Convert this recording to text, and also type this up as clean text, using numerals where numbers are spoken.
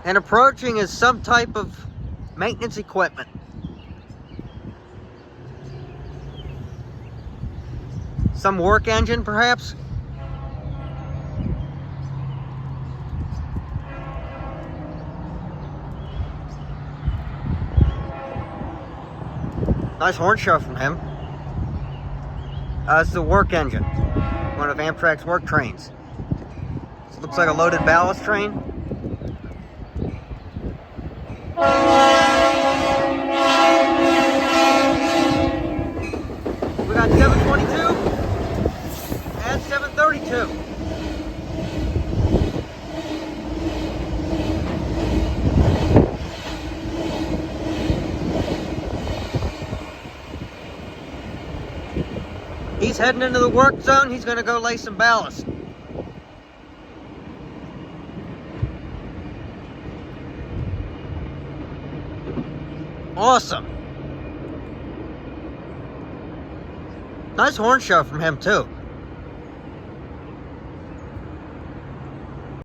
And approaching is some type of maintenance equipment. Some work engine, perhaps? Nice horn show from him. It's the work engine. One of Amtrak's work trains. This looks like a loaded ballast train. We got 722 and 732. He's heading into the work zone. He's going to go lay some ballast. Awesome. Nice horn show from him too.